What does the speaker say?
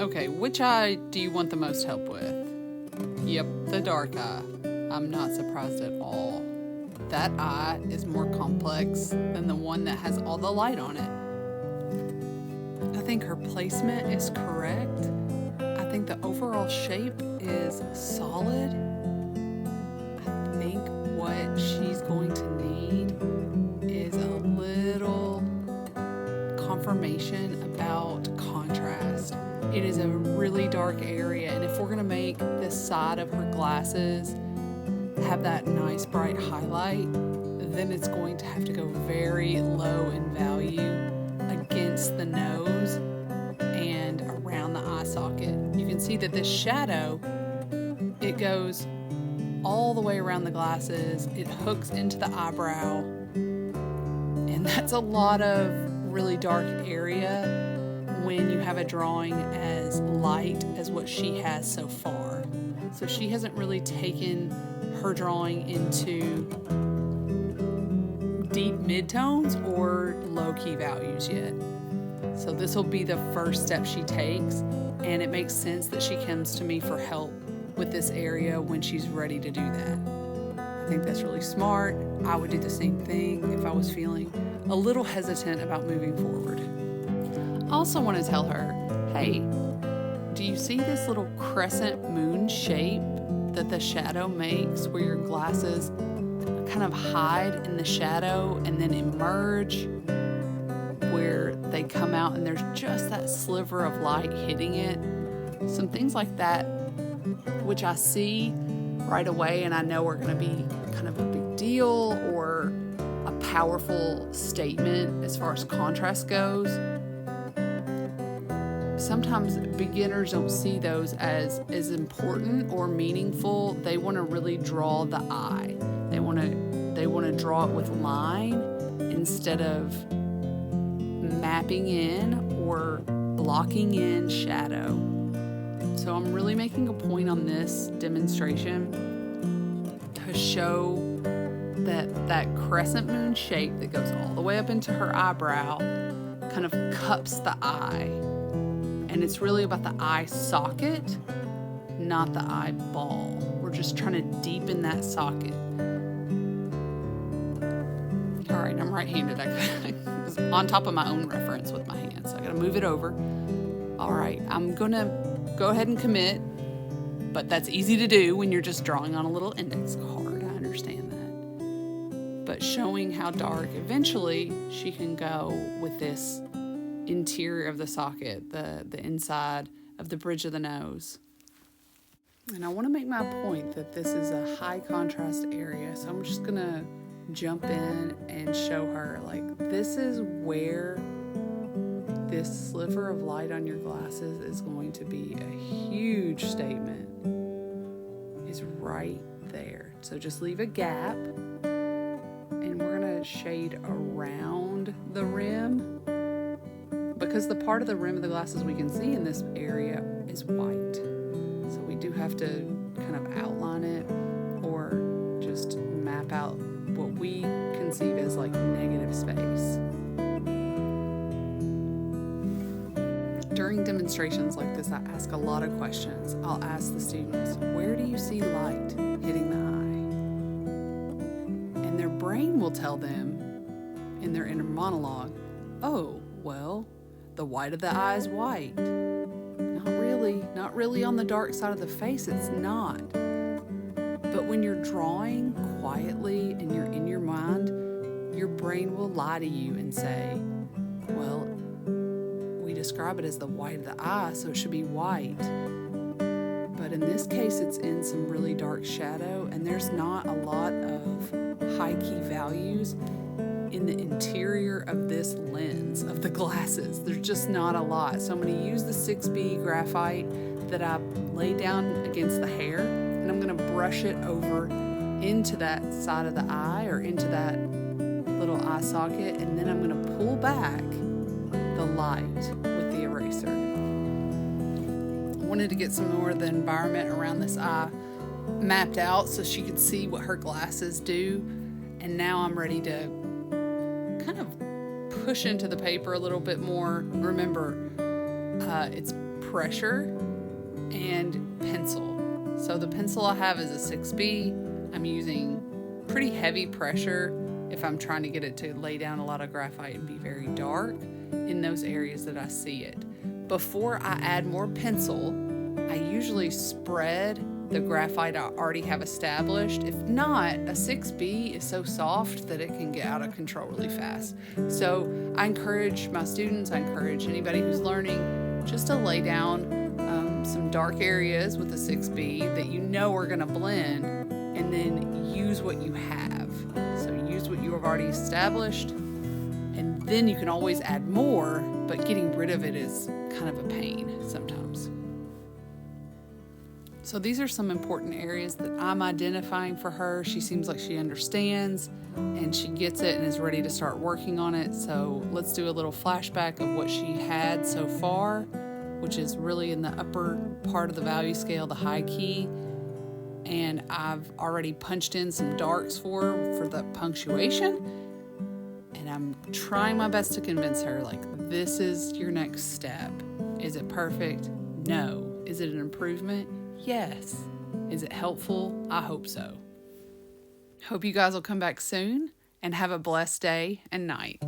Okay, which eye do you want the most help with? Yep, the dark eye. I'm not surprised at all. That eye is more complex than the one that has all the light on it. I think her placement is correct. I think the overall shape is solid. I think what she's going to need is a little confirmation about contrast. It is a really dark area, and if we're going to make this side of her glasses have that nice bright highlight, then it's going to have to go very low in value against the nose and around the eye socket. You can see that this shadow, it goes all the way around the glasses, it hooks into the eyebrow, and that's a lot of really dark area when you have a drawing as light as what she has so far. So she hasn't really taken her drawing into deep midtones or low-key values yet. So this will be the first step she takes, and it makes sense that she comes to me for help with this area when she's ready to do that. I think that's really smart. I would do the same thing if I was feeling a little hesitant about moving forward. I also want to tell her, hey, do you see this little crescent moon shape that the shadow makes where your glasses kind of hide in the shadow and then emerge, where they come out and there's just that sliver of light hitting it? Some things like that, which I see right away and I know are going to be kind of a big deal or a powerful statement as far as contrast goes. Sometimes beginners don't see those as important or meaningful. They want to really draw the eye. They want to draw it with line instead of mapping in or blocking in shadow. So I'm really making a point on this demonstration to show that crescent moon shape that goes all the way up into her eyebrow kind of cups the eye. And it's really about the eye socket, not the eyeball. We're just trying to deepen that socket. All right, I'm right-handed. I was on top of my own reference with my hand, so I gotta move it over. All right, I'm gonna go ahead and commit, but that's easy to do when you're just drawing on a little index card. I understand that. But showing how dark eventually she can go with this interior of the socket, the inside of the bridge of the nose. And I want to make my point that this is a high contrast area, so I'm just gonna jump in and show her, like, this is where this sliver of light on your glasses is going to be a huge statement, is right there. So just leave a gap, and we're gonna shade around the rim, because the part of the rim of the glasses we can see in this area is white. So we do have to kind of outline it or just map out what we conceive as like negative space. During demonstrations like this, I ask a lot of questions. I'll ask the students, where do you see light hitting the eye? And their brain will tell them in their inner monologue, oh, well, the white of the eye is white. Not really on the dark side of the face, it's not. But when you're drawing quietly and you're in your mind, your brain will lie to you and say, well, we describe it as the white of the eye, so it should be white. But in this case, it's in some really dark shadow, and there's not a lot of high key values in the interior of this lens of the glasses. There's just not a lot. So I'm going to use the 6B graphite that I lay down against the hair, and I'm going to brush it over into that side of the eye or into that little eye socket, and then I'm going to pull back the light with the eraser. I wanted to get some more of the environment around this eye mapped out so she could see what her glasses do, and now I'm ready to kind of push into the paper a little bit more. Remember, it's pressure and pencil. So the pencil I have is a 6B. I'm using pretty heavy pressure if I'm trying to get it to lay down a lot of graphite and be very dark in those areas that I see it. Before I add more pencil, I usually spread the graphite I already have established. If not, a 6B is so soft that it can get out of control really fast. So I encourage my students, I encourage anybody who's learning just to lay down some dark areas with a 6B that you know are going to blend, and then use what you have. So use what you have already established, and then you can always add more, but getting rid of it is kind of a pain sometimes. So these are some important areas that I'm identifying for her. She seems like she understands and she gets it and is ready to start working on it. So let's do a little flashback of what she had so far, which is really in the upper part of the value scale, the high key. And I've already punched in some darks for the punctuation. And I'm trying my best to convince her, like, this is your next step. Is it perfect? No. Is it an improvement? Yes. Is it helpful? I hope so. Hope you guys will come back soon and have a blessed day and night.